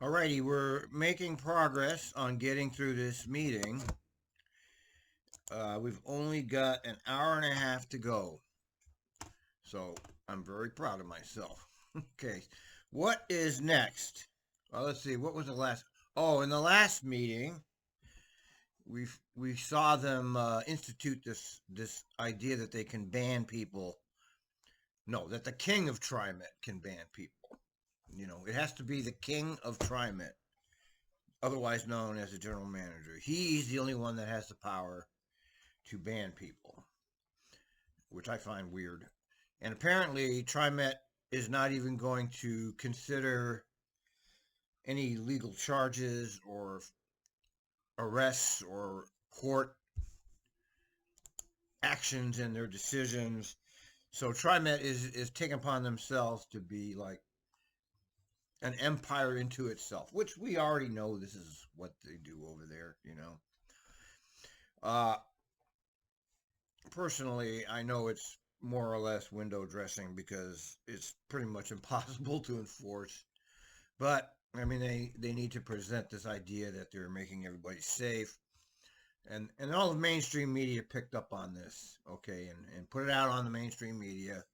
Alrighty, we're making progress on getting through this meeting. We've only got an hour and a half to go. So I'm very proud of myself. Okay, what is next? Well, let's see. What was the last? Oh, in the last meeting, we saw them institute this idea that they can ban people. No, that the king of TriMet can ban people. It has to be the king of TriMet, otherwise known as the general manager. He's the only one that has the power to ban people, which I find weird. And apparently, TriMet is not even going to consider any legal charges or arrests or court actions in their decisions. So TriMet is taking upon themselves to be like an empire into itself, which we already know this is what they do over there. Uh, Personally, I know it's more or less window dressing because it's pretty much impossible to enforce. But I mean, they need to present this idea that they're making everybody safe, and all the mainstream media picked up on this, okay, and put it out on the mainstream media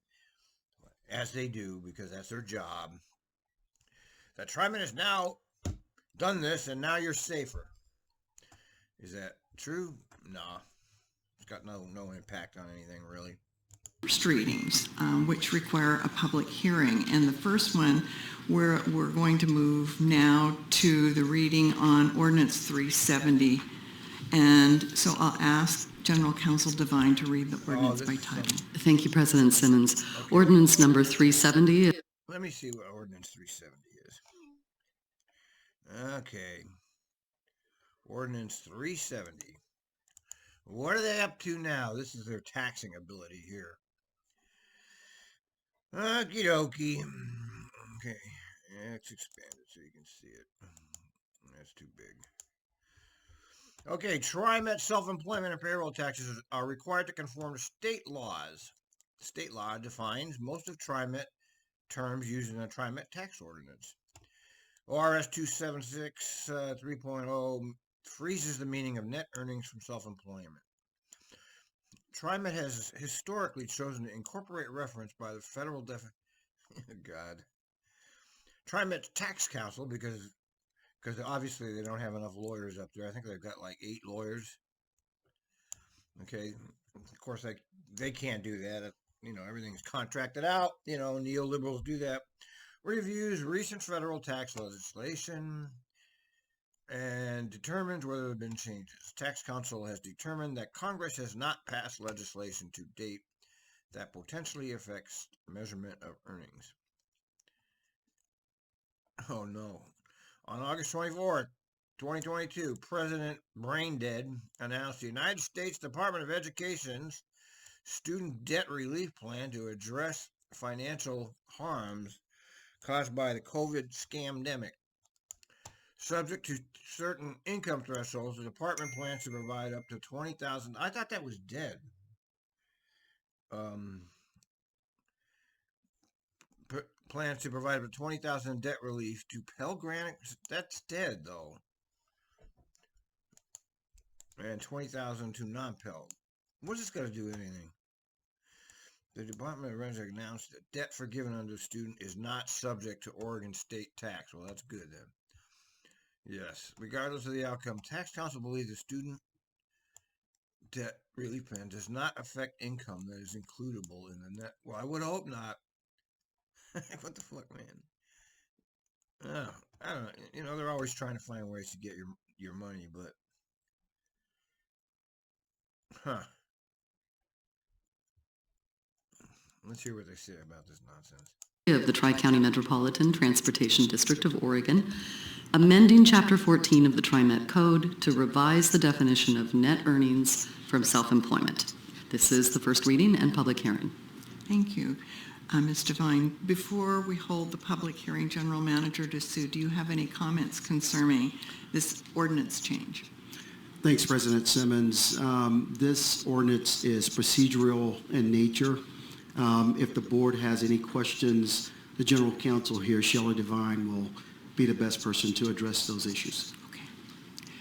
as they do because that's their job. That TriMet has now done this, and now you're safer. Is that true? Nah, it's got no impact on anything really. First readings, which require a public hearing. And the first one, we're going to move now to the reading on Ordinance 370. And so I'll ask General Counsel Devine to read the ordinance by title. Thank you, President Simmons. Okay. Ordinance number 370. Let me see what Ordinance 370 is. Okay. Ordinance 370. What are they up to now? This is their taxing ability here. Okie dokie. Okay. Let's expand it so you can see it. That's too big. Okay, TriMet self-employment and payroll taxes are required to conform to state laws. State law defines most of TriMet terms used in a TriMet tax ordinance. ORS 276 3.0 freezes the meaning of net earnings from self-employment. TriMet has historically chosen to incorporate reference by the federal TriMet's tax counsel because obviously they don't have enough lawyers up there. I think they've got like 8 lawyers. Okay, of course they can't do that. Everything's contracted out. Neoliberals do that. Reviews recent federal tax legislation and determines whether there have been changes. Tax Counsel has determined that Congress has not passed legislation to date that potentially affects measurement of earnings. Oh no. On August 24th, 2022, President Braindead announced the United States Department of Education's Student Debt Relief Plan to address financial harms caused by the COVID scamdemic. Subject to certain income thresholds, the department plans to provide up to $20,000. I thought that was dead. Plans to provide up to $20,000 debt relief to Pell Grant. That's dead though. And $20,000 to non-Pell. What's this got to do with anything? The Department of Revenue announced that debt forgiven under the student is not subject to Oregon state tax. Well, that's good then. Yes, regardless of the outcome, Tax Counsel believes the student debt relief plan does not affect income that is includable in the net. Well, I would hope not. What the fuck, man? I don't know. They're always trying to find ways to get your money, but let's hear what they say about this nonsense. Of the Tri-County Metropolitan Transportation District of Oregon, amending Chapter 14 of the TriMet Code to revise the definition of net earnings from self-employment. This is the first reading and public hearing. Thank you. Ms. Devine, before we hold the public hearing, General Manager Dessou, do you have any comments concerning this ordinance change? Thanks, President Simmons. This ordinance is procedural in nature. If the board has any questions, the General Counsel here, Shelley Devine, will be the best person to address those issues.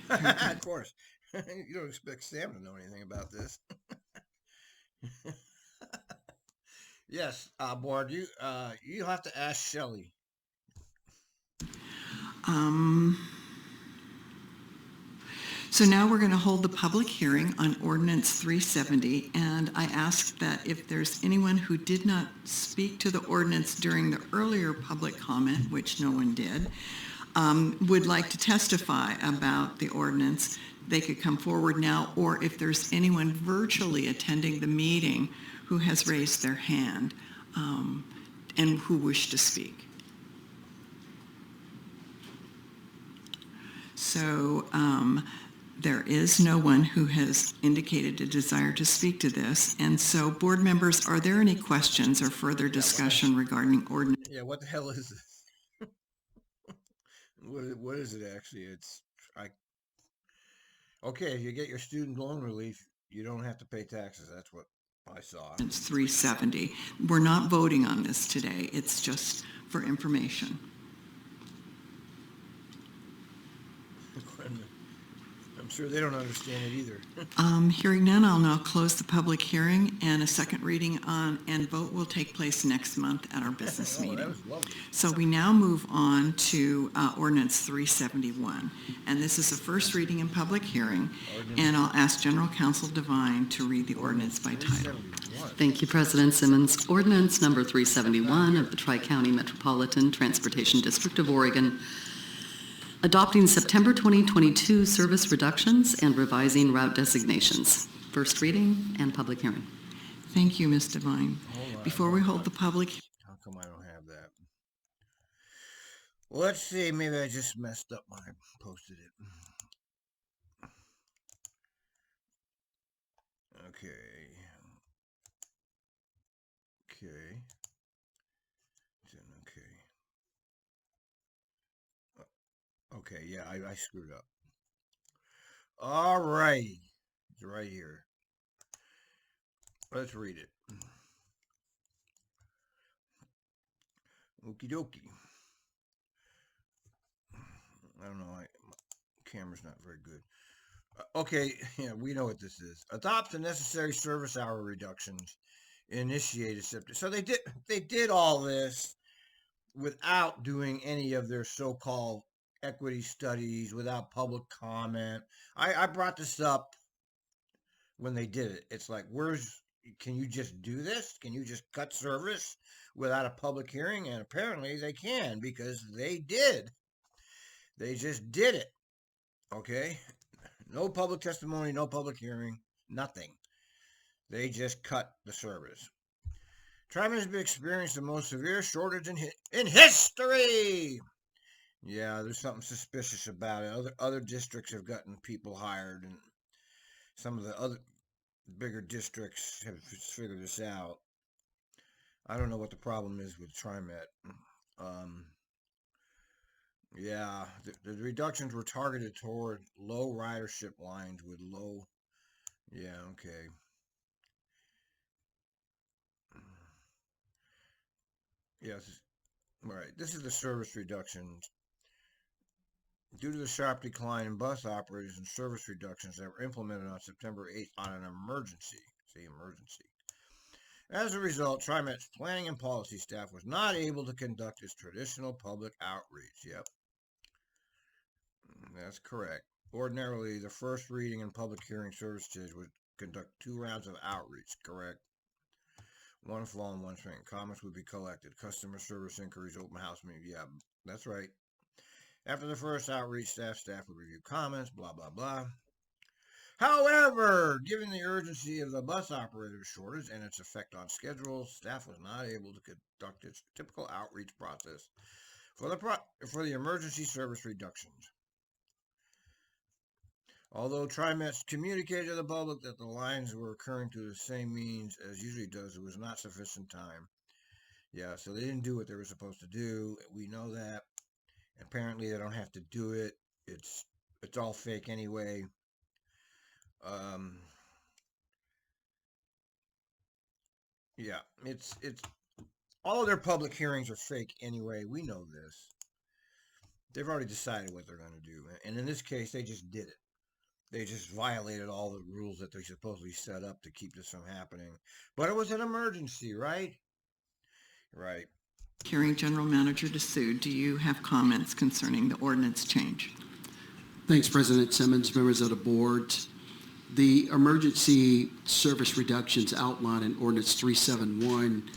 Okay. Of course. You don't expect Sam to know anything about this. Yes, board. You have to ask Shelley. So now we're going to hold the public hearing on ordinance 370, and I ask that if there's anyone who did not speak to the ordinance during the earlier public comment, which no one did, would like to testify about the ordinance, they could come forward now, or if there's anyone virtually attending the meeting who has raised their hand and who wish to speak. So there is no one who has indicated a desire to speak to this. And so, board members, are there any questions or further discussion regarding ordinance? Yeah, what the hell is this? What is it actually? Okay, if you get your student loan relief, you don't have to pay taxes. That's what I saw. It's 370. We're not voting on this today. It's just for information. I'm sure they don't understand it either. Hearing none, I'll now close the public hearing, and a second reading and vote will take place next month at our business Oh, that meeting. was lovely. So we now move on to ordinance 371, and this is a first reading and public hearing, and I'll ask General Counsel Devine to read the ordinance by title. 371. Thank you, President Simmons. Ordinance number 371 of the Tri-County Metropolitan Transportation District of Oregon, adopting September 2022 service reductions and revising route designations. First reading and public hearing. Thank you, Ms. Devine. Hold on, Before we hold the public, How come I don't have that? Well, let's see. Maybe I just messed up when I posted it. Okay. Okay. Okay. Okay, yeah, I screwed up. All righty. It's right here. Let's read it. Okie dokie. I don't know. My camera's not very good. Okay, yeah, we know what this is. Adopt the necessary service hour reductions initiated September. So they did all this without doing any of their so-called equity studies, without public comment. I brought this up when they did it. It's like, can you just do this? Can you just cut service without a public hearing? And apparently they can, because they did. They just did it. Okay? No public testimony, no public hearing, nothing. They just cut the service. TriMet has been experiencing the most severe shortage in history. Yeah, there's something suspicious about it. Other districts have gotten people hired, and some of the other bigger districts have figured this out. I don't know what the problem is with TriMet. Yeah, the reductions were targeted toward low ridership lines with low. Yeah, okay. Yes, all right. This is the service reductions. Due to the sharp decline in bus operators and service reductions that were implemented on September 8th on an emergency. See, emergency. As a result, TriMet's planning and policy staff was not able to conduct its traditional public outreach. Yep. That's correct. Ordinarily, the first reading and public hearing service stage would conduct 2 rounds of outreach, correct? One fall and one spring. Comments would be collected. Customer service inquiries, open house meeting. Yeah, that's right. After the first outreach, staff would review comments, blah, blah, blah. However, given the urgency of the bus operator shortage and its effect on schedules, staff was not able to conduct its typical outreach process for the emergency service reductions. Although TriMet communicated to the public that the lines were occurring through the same means as usually does, it was not sufficient time. Yeah, so they didn't do what they were supposed to do. We know that. Apparently, they don't have to do it. It's all fake anyway. Yeah, it's all of their public hearings are fake anyway. We know this. They've already decided what they're going to do. And in this case, they just did it. They just violated all the rules that they supposedly set up to keep this from happening. But it was an emergency, right? Right. Hearing General Manager DeSue, do you have comments concerning the ordinance change? Thanks, President Simmons, members of the board. The emergency service reductions outlined in Ordinance 371.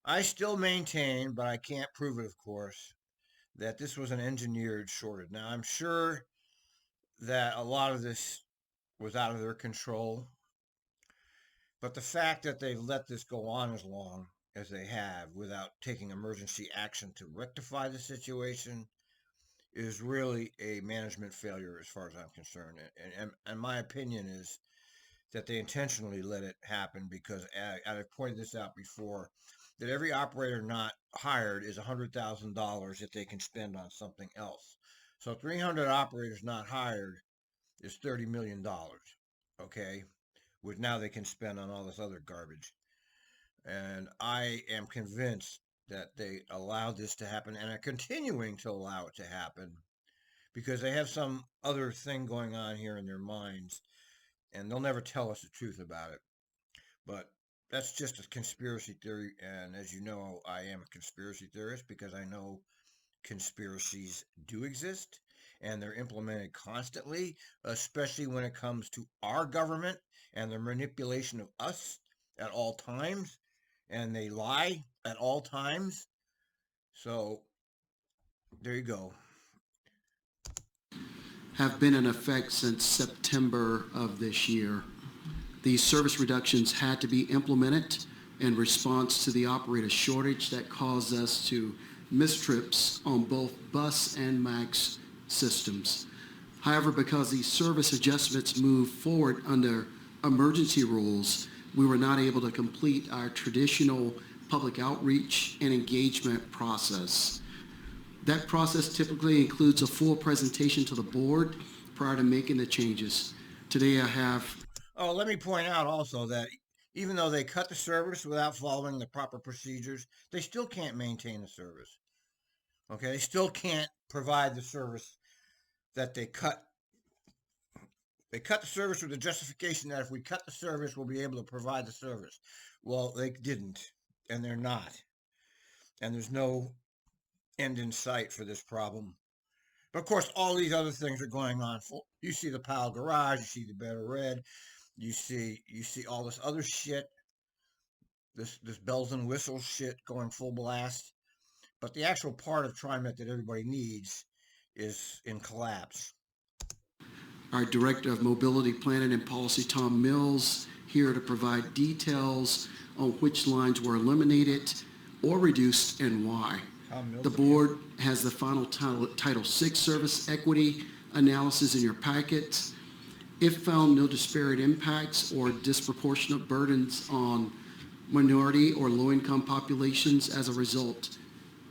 I still maintain, but I can't prove it, of course, that this was an engineered shortage. Now, I'm sure that a lot of this was out of their control, but the fact that they've let this go on as long as they have without taking emergency action to rectify the situation is really a management failure as far as I'm concerned. And my opinion is that they intentionally let it happen because I've pointed this out before, that every operator not hired is $100,000 that they can spend on something else. So 300 operators not hired is $30 million, okay, which now they can spend on all this other garbage. And I am convinced that they allowed this to happen and are continuing to allow it to happen because they have some other thing going on here in their minds, and they'll never tell us the truth about it. But that's just a conspiracy theory, and as you know, I am a conspiracy theorist because I know conspiracies do exist and they're implemented constantly, especially when it comes to our government and the manipulation of us at all times, and they lie at all times. So there you go. Have been in effect since September of this year. These service reductions had to be implemented in response to the operator shortage that caused us to miss trips on both bus and MAX systems. However, because these service adjustments moved forward under emergency rules, we were not able to complete our traditional public outreach and engagement process. That process typically includes a full presentation to the board prior to making the changes. Today I have... Oh, let me point out also that even though they cut the service without following the proper procedures, they still can't maintain the service. Okay, they still can't provide the service that they cut. They cut the service with the justification that if we cut the service, we'll be able to provide the service. Well, they didn't, and they're not. And there's no end in sight for this problem. But of course, all these other things are going on. You see the Powell Garage, you see the Better Red, you see all this other shit, this bells and whistles shit going full blast. But the actual part of TriMet that everybody needs is in collapse. Our Director of Mobility Planning and Policy, Tom Mills, here to provide details on which lines were eliminated or reduced and why. The board has the final Title VI service equity analysis in your packet. If found no disparate impacts or disproportionate burdens on minority or low-income populations as a result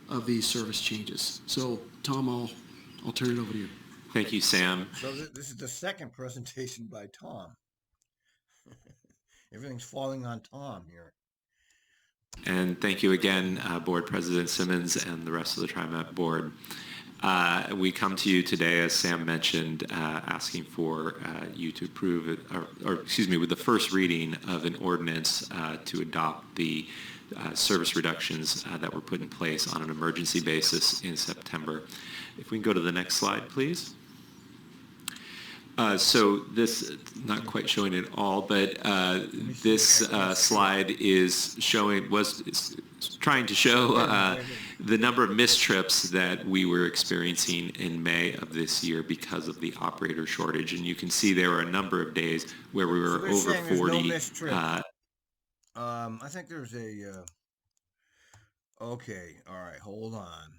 of these service changes. So, Tom, I'll turn it over to you. Thank you, Sam. So this is the second presentation by Tom. Everything's falling on Tom here. And thank you again, Board President Simmons and the rest of the TriMet Board. We come to you today, as Sam mentioned, asking for you to approve, with the first reading of an ordinance to adopt the service reductions that were put in place on an emergency basis in September. If we can go to the next slide, please. So this, not quite showing it all, but this slide is trying to show the number of missed trips that we were experiencing in May of this year because of the operator shortage. And you can see there were a number of days where we were over 40. No missed trips. I think there's a, okay, all right, hold on.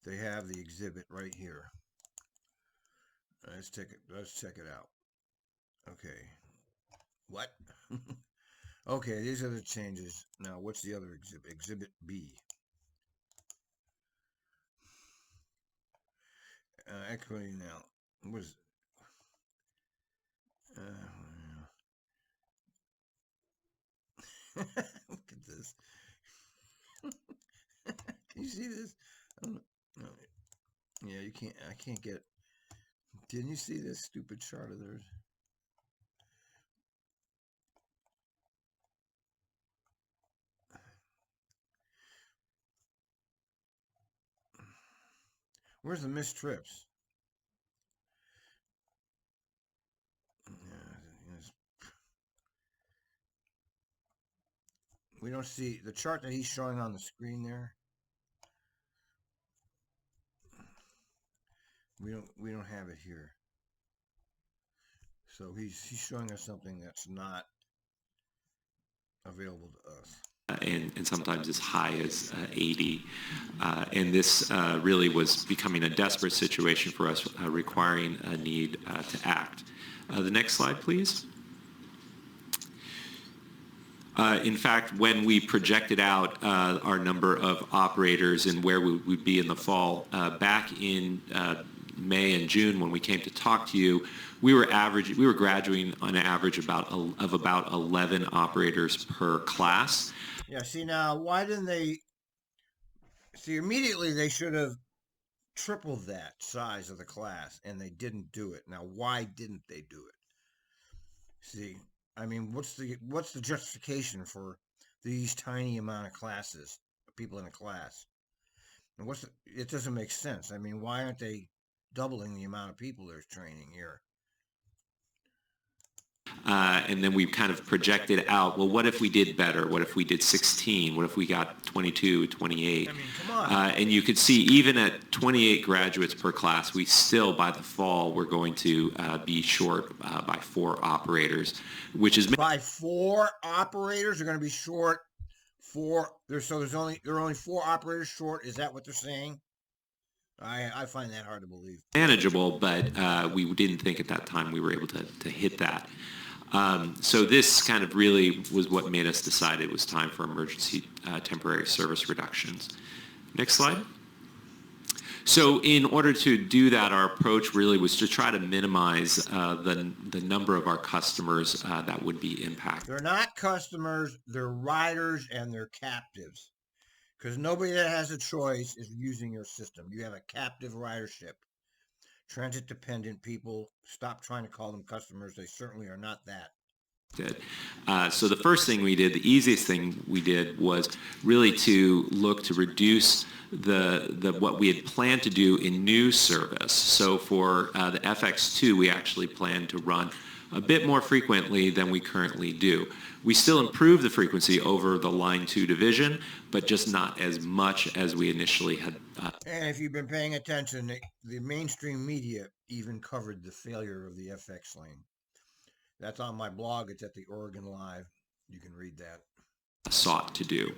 They have the exhibit right here. Let's check it out. Okay. What? Okay, these are the changes. Now, what's the other exhibit? Exhibit B. Equity now. What is it? Look at this. Can you see this? No. Yeah, you can't. I can't get. Didn't you see this stupid chart of theirs? Where's the missed trips? Yeah, we don't see the chart that he's showing on the screen there. We don't have it here. So he's showing us something that's not available to us. And sometimes as high as 80. And this really was becoming a desperate situation for us, requiring a need to act. The next slide, please. In fact, when we projected out our number of operators and where we would be in the fall, back in May and June when we came to talk to you, we were graduating on average of about 11 operators per class. Yeah. See now, why didn't they? See, immediately they should have tripled that size of the class, and they didn't do it. Now, why didn't they do it? See, I mean, what's the justification for these tiny amount of classes, people in a class? And it doesn't make sense. I mean, why aren't they doubling the amount of people they're training here? And then we kind of projected out, well, what if we did better? What if we did 16? What if we got 22, 28? I mean, come on. And you could see even at 28 graduates per class, we still, by the fall, we're going to be short by 4 operators, which is... By 4 operators, they're going to be short 4. There are only 4 operators short. Is that what they're saying? I find that hard to believe. Manageable, but we didn't think at that time we were able to hit that. So this kind of really was what made us decide it was time for emergency temporary service reductions. Next slide. So in order to do that, our approach really was to try to minimize the number of our customers that would be impacted. They're not customers, they're riders and they're captives. Because nobody that has a choice is using your system. You have a captive ridership. Transit dependent people, stop trying to call them customers. They certainly are not that. So the first thing we did, the easiest thing we did, was really to look to reduce the what we had planned to do in new service. So for the FX2, we actually planned to run a bit more frequently than we currently do. We still improve the frequency over the Line 2 division, but just not as much as we initially had. And if you've been paying attention, the mainstream media even covered the failure of the FX lane. That's on my blog. It's at the Oregon Live. You can read that. Sought to do.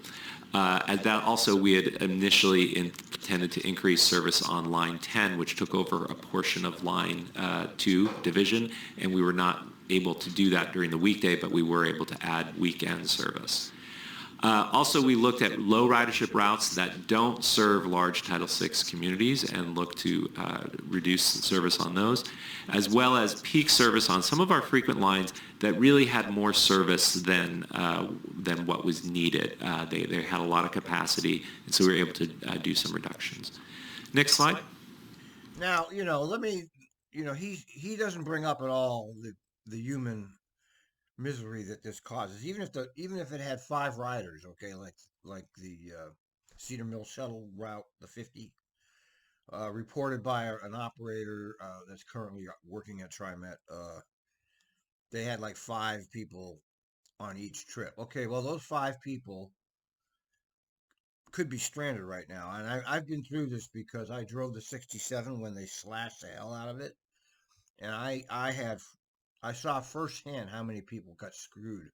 And that also, we had initially intended to increase service on Line 10, which took over a portion of Line 2 division, and we were not able to do that during the weekday, but we were able to add weekend service. Also, we looked at low ridership routes that don't serve large Title VI communities and look to reduce service on those, as well as peak service on some of our frequent lines that really had more service than what was needed. They had a lot of capacity, and so we were able to do some reductions. Next slide. Now, he doesn't bring up at all the human misery that this causes. Even if it had 5 riders, okay, like the Cedar Mill shuttle route, the 50, reported by an operator that's currently working at TriMet. They had like 5 people on each trip. Okay, well those 5 people could be stranded right now, and I've been through this because I drove the 67 when they slashed the hell out of it, and I saw firsthand how many people got screwed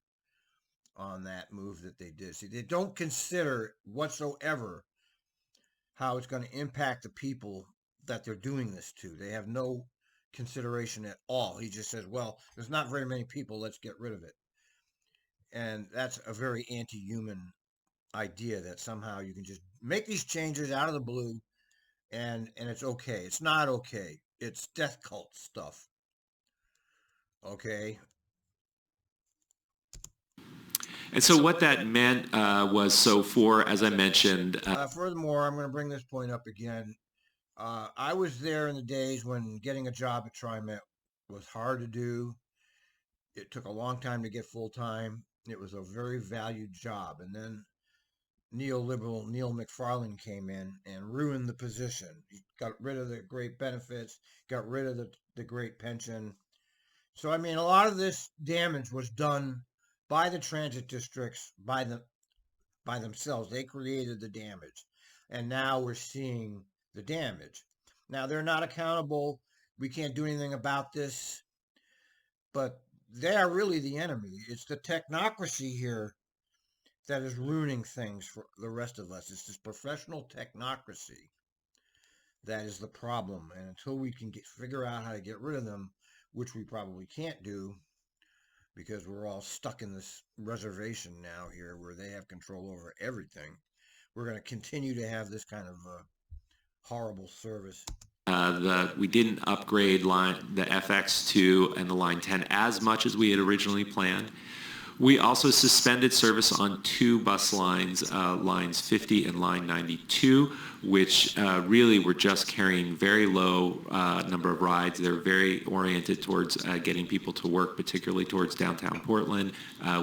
on that move that they did. See, they don't consider whatsoever how it's going to impact the people that they're doing this to. They have no consideration at all. He just says, well, there's not very many people, let's get rid of it. And that's a very anti-human idea that somehow you can just make these changes out of the blue and it's okay. It's not okay. It's death cult stuff. Okay. And so what that meant was, so for, as I mentioned... Furthermore, I'm going to bring this point up again. I was there in the days when getting a job at TriMet was hard to do. It took a long time to get full time. It was a very valued job. And then neoliberal Neil McFarlane came in and ruined the position. He got rid of the great benefits, got rid of the great pension. So, I mean, a lot of this damage was done by the transit districts, by themselves. They created the damage. And now we're seeing the damage. Now, they're not accountable. We can't do anything about this, but they are really the enemy. It's the technocracy here that is ruining things for the rest of us. It's this professional technocracy that is the problem. And until we can figure out how to get rid of them, which we probably can't do because we're all stuck in this reservation now here where they have control over everything, we're going to continue to have this kind of horrible service. We didn't upgrade the FX2 and the Line 10 as much as we had originally planned. We also suspended service on 2 bus lines, lines 50 and line 92, which really were just carrying very low number of rides. They're very oriented towards getting people to work, particularly towards downtown Portland,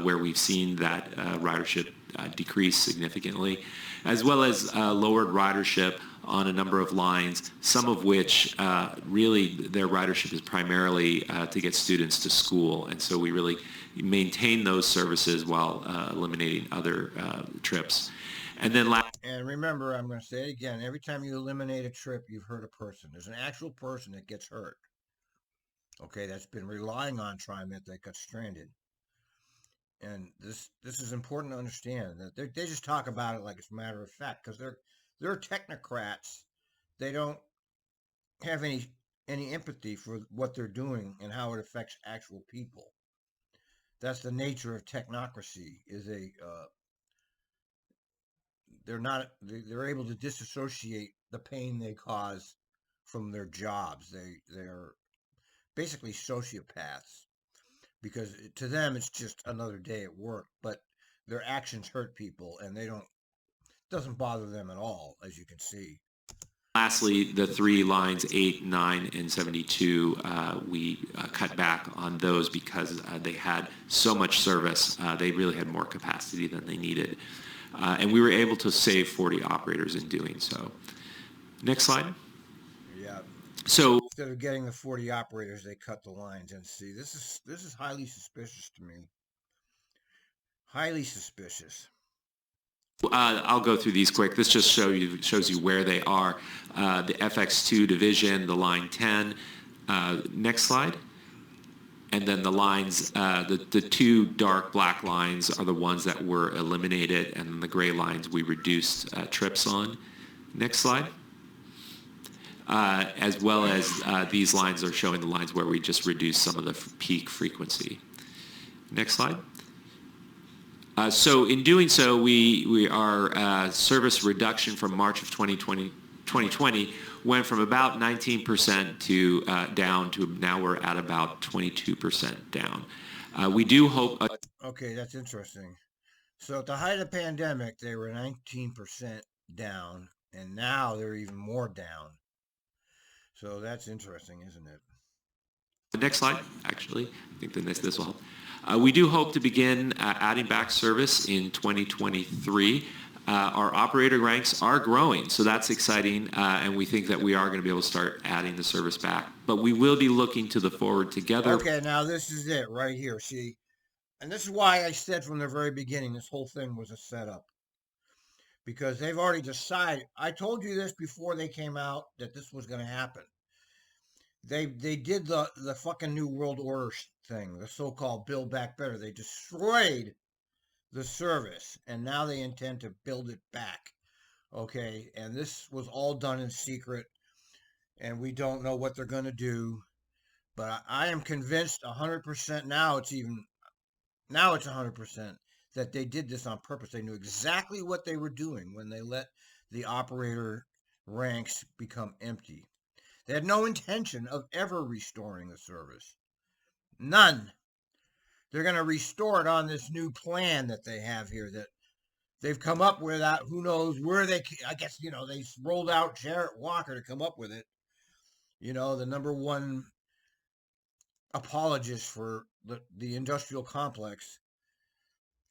where we've seen that ridership decrease significantly, as well as lowered ridership on a number of lines, some of which really their ridership is primarily to get students to school. And so we really maintain those services while eliminating other trips. And then and remember, I'm going to say it again, every time you eliminate a trip, you've hurt a person. There's an actual person that gets hurt. Okay, that's been relying on TriMet that got stranded. And this is important to understand that they just talk about it like it's a matter of fact because they're technocrats. They don't have any empathy for what they're doing and how it affects actual people. That's the nature of technocracy. They're able to disassociate the pain they cause from their jobs. They're basically sociopaths because to them it's just another day at work, but their actions hurt people and doesn't bother them at all, as you can see. Lastly, the 3 lines 8, 9, and 72, we cut back on those because they had so much service. They really had more capacity than they needed. And we were able to save 40 operators in doing so. Next slide. Yeah. So instead of getting the 40 operators, they cut the lines. And see, this is highly suspicious to me. Highly suspicious. I'll go through these quick. This just shows you where they are. The FX2 division, the line 10. Next slide. And then the lines, the 2 dark black lines are the ones that were eliminated, and the gray lines we reduced trips on. Next slide. As well as these lines are showing the lines where we just reduced some of the peak frequency. Next slide. So in doing so, our service reduction from March of 2020 went from about 19% to down to now we're at about 22% down. We do hope. Okay, that's interesting. So at the height of the pandemic, they were 19% down, and now they're even more down. So that's interesting, isn't it? The next slide, actually. I think this will help. We do hope to begin adding back service in 2023. Our operator ranks are growing, so that's exciting, and we think that we are going to be able to start adding the service back. But we will be looking to the forward together. Okay, now this is it right here, see? And this is why I said from the very beginning this whole thing was a setup. Because they've already decided. I told you this before they came out that this was going to happen. They did the fucking New World Order thing, the so-called Build Back Better. They destroyed the service, and now they intend to build it back. Okay, and this was all done in secret, and we don't know what they're going to do. But I am convinced 100% now. It's 100% that they did this on purpose. They knew exactly what they were doing when they let the operator ranks become empty. They had no intention of ever restoring the service. None. They're going to restore it on this new plan that they have here that they've come up with that. Who knows where they? I guess they rolled out Jarrett Walker to come up with it. The number one apologist for the industrial complex.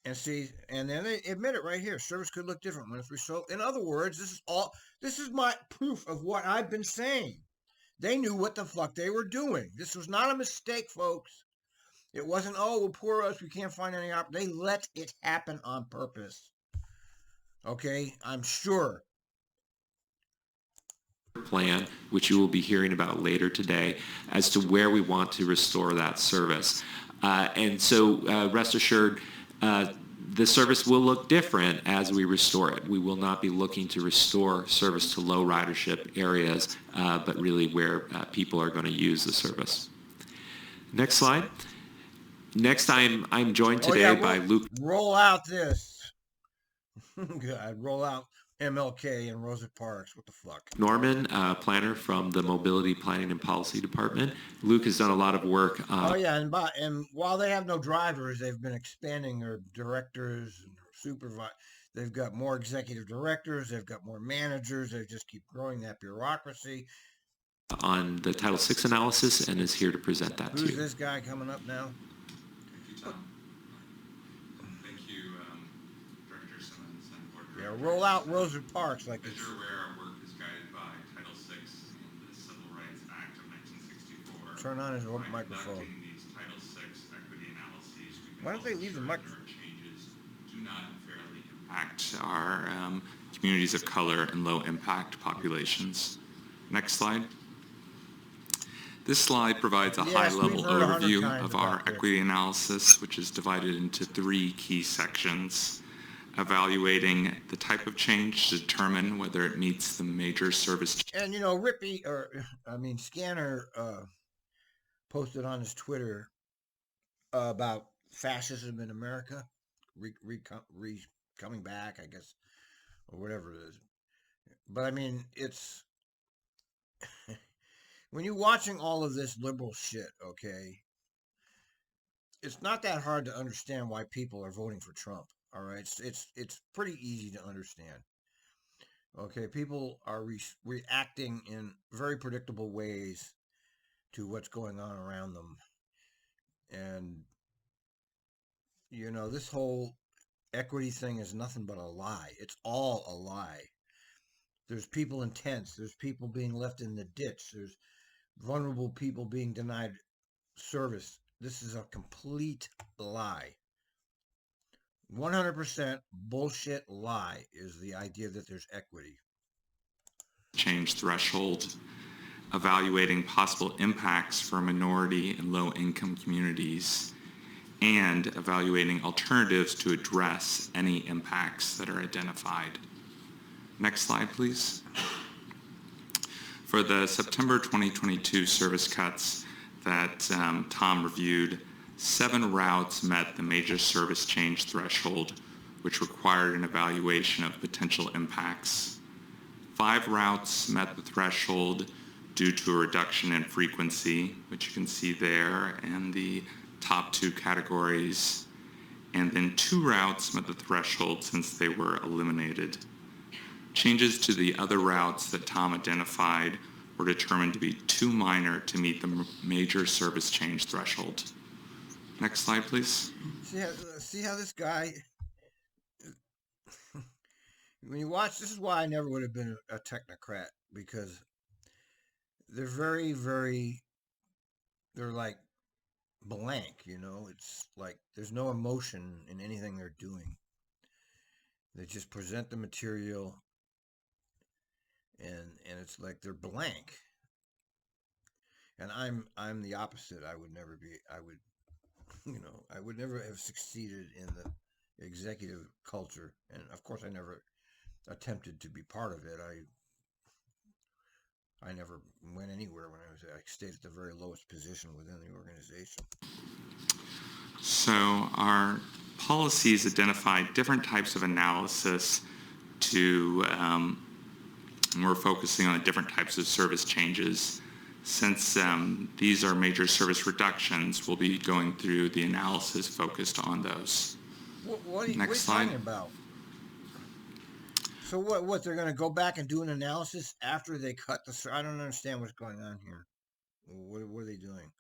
And see, and then they admit it right here. Service could look different when it's resold. In other words, this is my proof of what I've been saying. They knew what the fuck they were doing. This was not a mistake, folks. It wasn't, oh, well, poor us, we can't find any They let it happen on purpose. Okay, I'm sure. Plan, which you will be hearing about later today, as to where we want to restore that service. And so rest assured, the service will look different as we restore it. We will not be looking to restore service to low ridership areas, but really where people are going to use the service. Next slide. Next, I'm joined today by Luke. Roll out this. God, roll out MLK and Rosa Parks. What the fuck? Norman, planner from the Mobility Planning and Policy Department. Luke has done a lot of work. And while they have no drivers, they've been expanding their directors and supervisors. They've got more executive directors. They've got more managers. They just keep growing that bureaucracy. On the Title VI analysis, and is here to present that to you. Who's this guy coming up now? Roll out Rosa Parks like this. As you're aware, our work is guided by Title VI and the Civil Rights Act of 1964. Turn on his microphone. These Title VI equity analyses, Why don't they leave the microphone? Changes do not unfairly impact our communities of color and low-impact populations. Next slide. This slide provides a high-level overview of our equity analysis, which is divided into 3 key sections. Evaluating the type of change to determine whether it meets the major service. And Scanner posted on his Twitter about fascism in America, coming back, I guess, or whatever it is. But it's when you're watching all of this liberal shit, okay, it's not that hard to understand why people are voting for Trump. All right, it's pretty easy to understand. Okay, people are reacting in very predictable ways to what's going on around them, and this whole equity thing is nothing but a lie. It's all a lie. There's people in tents. There's people being left in the ditch. There's vulnerable people being denied service. This is a complete lie. 100% bullshit lie is the idea that there's equity. Change threshold, evaluating possible impacts for minority and low-income communities, and evaluating alternatives to address any impacts that are identified. Next slide, please. For the September 2022 service cuts that Tom reviewed, 7 routes met the major service change threshold, which required an evaluation of potential impacts. 5 routes met the threshold due to a reduction in frequency, which you can see there in the top 2 categories. And then 2 routes met the threshold since they were eliminated. Changes to the other routes that Tom identified were determined to be too minor to meet the major service change threshold. Next slide, please. See how this guy, when you watch, this is why I never would have been a technocrat, because they're very, very, they're like blank, it's like there's no emotion in anything they're doing. They just present the material and it's like they're blank. And I'm the opposite. I would never have succeeded in the executive culture. And of course, I never attempted to be part of it. I never went anywhere when I stayed at the very lowest position within the organization. So our policies identify different types of analysis we're focusing on the different types of service changes. Since these are major service reductions, we'll be going through the analysis focused on those. What are you talking about? So what they're going to go back and do an analysis after they cut the, I don't understand what's going on here. What are they doing?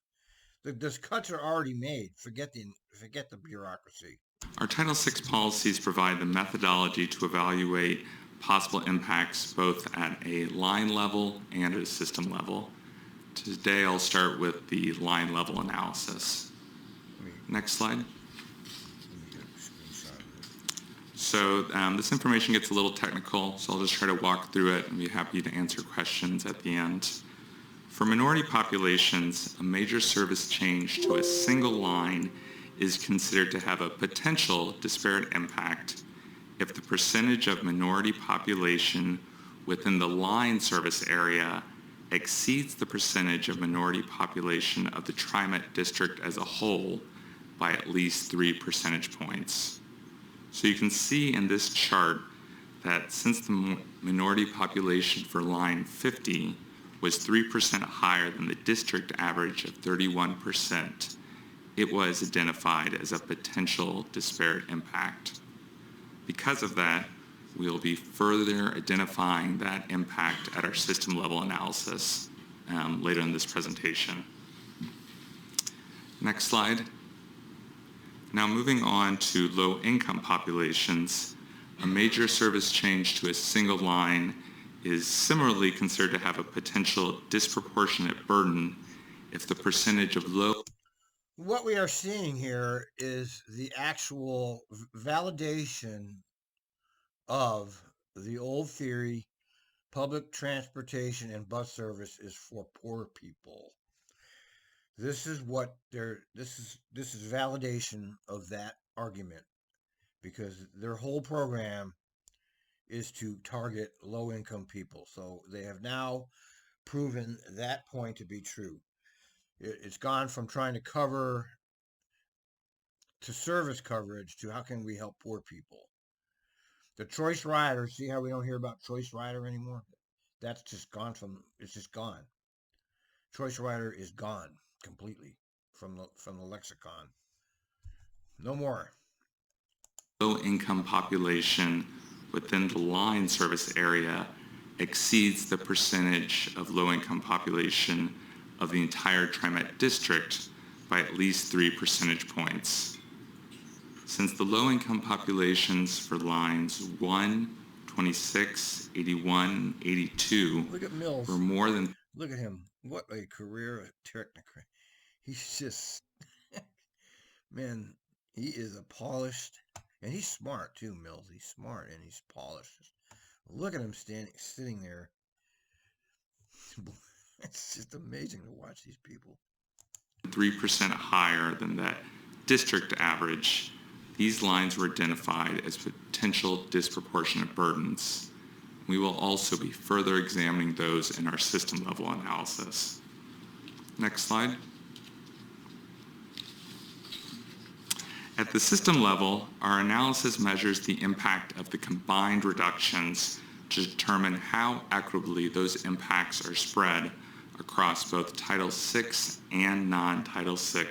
The cuts are already made. Forget the bureaucracy. Our Title VI policies provide the methodology to evaluate possible impacts both at a line level and at a system level. Today I'll start with the line level analysis. Next slide. Let me get a screenshot of this. So this information gets a little technical, so I'll just try to walk through it and be happy to answer questions at the end. For minority populations, a major service change to a single line is considered to have a potential disparate impact if the percentage of minority population within the line service area exceeds the percentage of minority population of the TriMet district as a whole by at least 3 percentage points. So you can see in this chart that since the minority population for line 50 was 3% higher than the district average of 31%, it was identified as a potential disparate impact. Because of that, we'll be further identifying that impact at our system level analysis later in this presentation. Next slide. Now moving on to low income populations, a major service change to a single line is similarly considered to have a potential disproportionate burden if the percentage of low. What we are seeing here is the actual validation of the old theory: public transportation and bus service is for poor people. This is what this is validation of that argument, because their whole program is to target low income people. So they have now proven that point to be true. It's gone from trying to cover to service coverage to how can we help poor people. The choice rider, see how we don't hear about choice rider anymore? That's just gone it's just gone. Choice rider is gone completely from the lexicon. No more. Low income population within the line service area exceeds the percentage of low income population of the entire TriMet district by at least 3 percentage points. Since the low income populations for lines 1, 26, 81, 82 Look at Mills. were more than. Look at him. What a career technocrat. He's just, man, he is a polished, and he's smart too, Mills. He's smart and he's polished. Look at him sitting there. It's just amazing to watch these people. 3% higher than that district average, these lines were identified as potential disproportionate burdens. We will also be further examining those in our system level analysis. Next slide. At the system level, our analysis measures the impact of the combined reductions to determine how equitably those impacts are spread across both Title VI and non-Title VI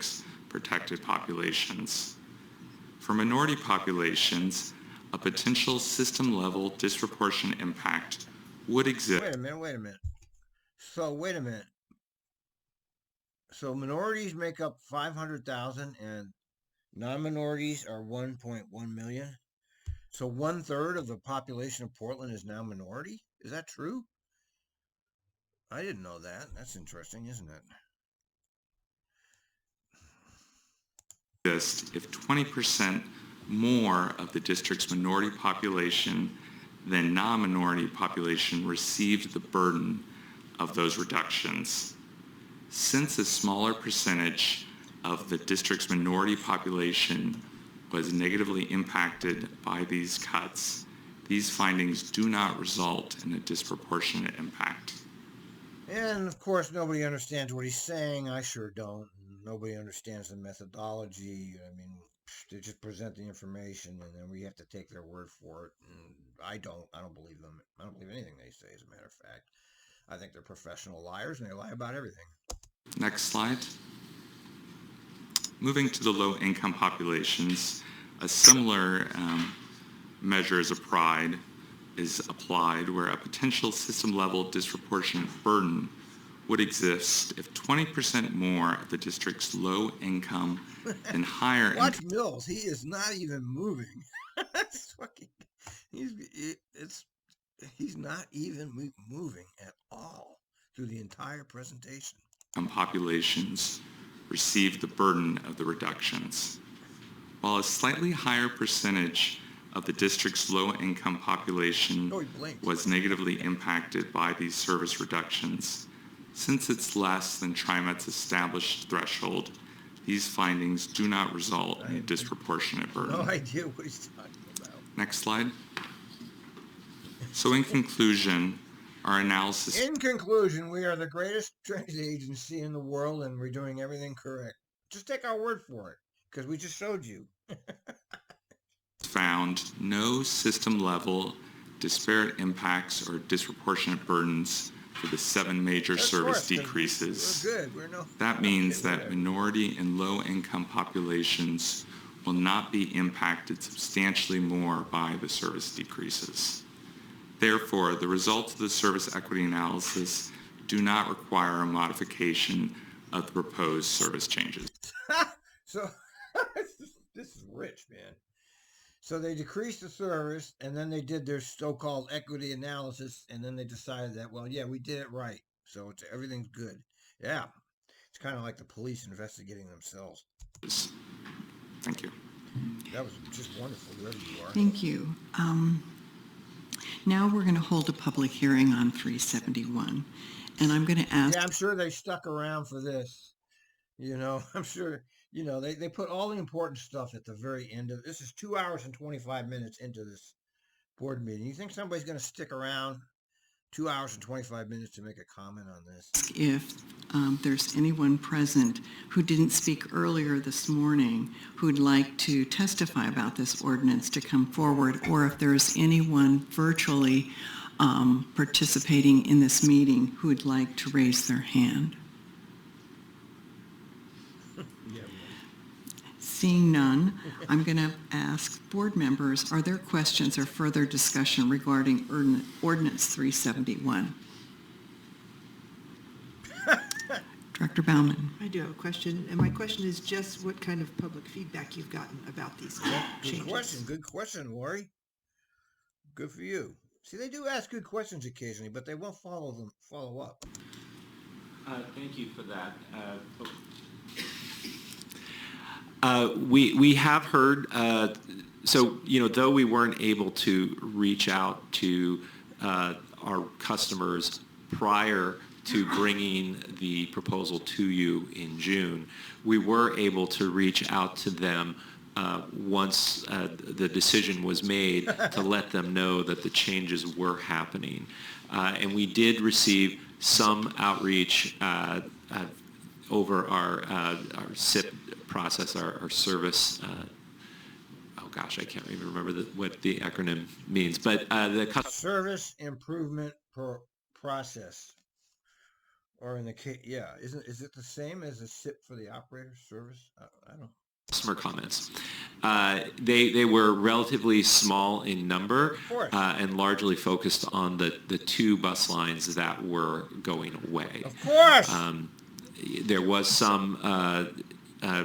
protected populations. For minority populations, a potential system-level disproportionate impact would exist. Wait a minute. Wait a minute. So minorities make up 500,000 and non-minorities are 1.1 million. So 1/3 of the population of Portland is now minority? Is that true? I didn't know that. That's interesting, isn't it? If 20% more of the district's minority population than non-minority population received the burden of those reductions. Since a smaller percentage of the district's minority population was negatively impacted by these cuts, these findings do not result in a disproportionate impact. And of course, nobody understands what he's saying. I sure don't. Nobody understands the methodology. I mean, they just present the information and then we have to take their word for it. And I don't believe them. I don't believe anything they say, as a matter of fact. I think they're professional liars and they lie about everything. Next slide. Moving to the low-income populations, a similar measure is applied, is applied where a potential system-level disproportionate burden would exist if 20% more of the district's low income and higher income Watch Mills. He is not even moving. That's fucking. He's not even moving at all through the entire presentation. populations receive the burden of the reductions. While a slightly higher percentage of the district's low-income population Oh, he blinked. was negatively impacted by these service reductions, since it's less than TriMet's established threshold, these findings do not result in a disproportionate burden. No idea what he's talking about. Next slide. So in conclusion, our analysis In conclusion, we are the greatest transit agency in the world, and we're doing everything correct. Just take our word for it, because we just showed you. found no system-level disparate impacts or disproportionate burdens for the 7 major Of service course, 'cause decreases. We're good. We're no. That means that whatever. minority and low-income populations will not be impacted substantially more by the service decreases. Therefore, the results of the service equity analysis do not require a modification of the proposed service changes. So this is rich, man. So they decreased the service, and then they did their so-called equity analysis, and then they decided that, well, yeah, we did it right, so everything's good. Yeah, it's kind of like the police investigating themselves. Thank you. That was just wonderful, whoever you are. Thank you. Now we're going to hold a public hearing on 371, and I'm going to ask. Yeah, I'm sure they stuck around for this. I'm sure. They put all the important stuff at the very end of this. Is 2 hours and 25 minutes into this board meeting. You think somebody's going to stick around 2 hours and 25 minutes to make a comment on this? If there's anyone present who didn't speak earlier this morning who'd like to testify about this ordinance to come forward, or if there's anyone virtually participating in this meeting who would like to raise their hand. Seeing none, I'm going to ask board members, are there questions or further discussion regarding Ordinance 371? Director Bauman. I do have a question, and my question is just what kind of public feedback you've gotten about these changes. Good question, Lori. Good for you. See, they do ask good questions occasionally, but they won't follow up. Thank you for that. We have heard, though we weren't able to reach out to our customers prior to bringing the proposal to you in June, we were able to reach out to them once the decision was made to let them know that the changes were happening. And we did receive some outreach over our SIP process, our service. I can't even remember what the acronym means, but the Service Improvement Process, or in the case, yeah, is it the same as a SIP for the operator service? I don't. Customer comments. They were relatively small in number, Of course. and largely focused on the 2 bus lines that were going away. Of course. There was some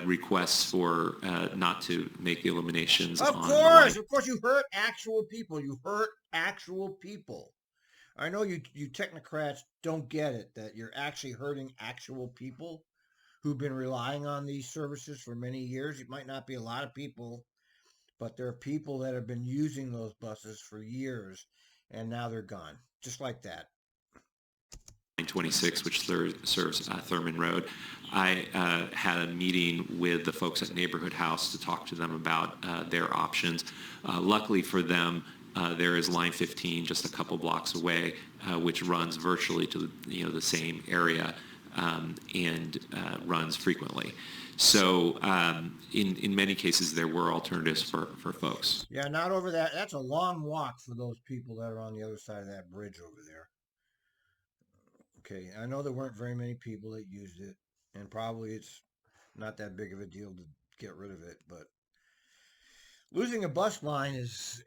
requests for not to make the eliminations. Of on course, the of course, you hurt actual people. I know you technocrats don't get it, that you're actually hurting actual people who've been relying on these services for many years. It might not be a lot of people, but there are people that have been using those buses for years, and now they're gone, just like that. 26, which serves Thurman Road. I had a meeting with the folks at Neighborhood House to talk to them about their options. Luckily for them, there is line 15 just a couple blocks away, which runs virtually to the same area and runs frequently. So in many cases, there were alternatives for folks. Yeah, not over that. That's a long walk for those people that are on the other side of that bridge over there. Okay, I know there weren't very many people that used it, and probably it's not that big of a deal to get rid of it, but losing a bus line is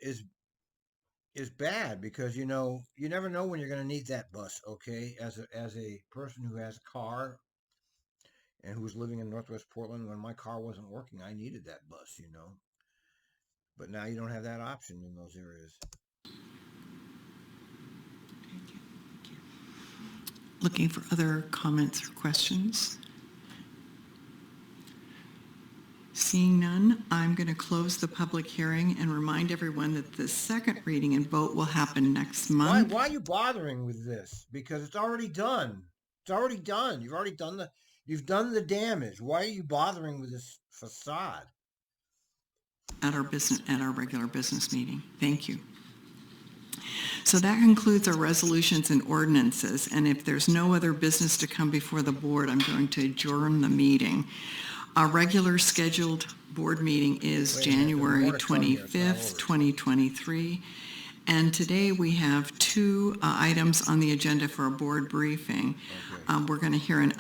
is bad because you never know when you're going to need that bus. Okay, as a person who has a car and who was living in Northwest Portland, when my car wasn't working, I needed that bus. But now you don't have that option in those areas. Looking for other comments or questions? Seeing none, I'm going to close the public hearing and remind everyone that the second reading and vote will happen next Why month. why are you bothering with this? Because it's already done. It's already done. You've done the damage. Why are you bothering with this facade? At our regular business meeting. Thank you. So that concludes our resolutions and ordinances, and if there's no other business to come before the board, I'm going to adjourn the meeting. Our regular scheduled board meeting is Wait a minute, January there's more to come here. It's not 25th, over. 2023. And today we have two items on the agenda for a board briefing. Okay. We're going to hear an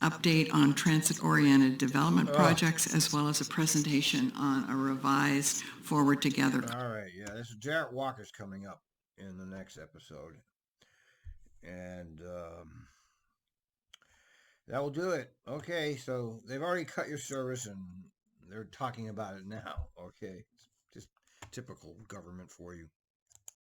update on transit-oriented development projects, as well as a presentation on a revised Forward Together. All right, yeah, this is Jarrett Walker's coming up in the next episode, and that will do it. Okay, so they've already cut your service, and they're talking about it now. Okay, it's just typical government for you.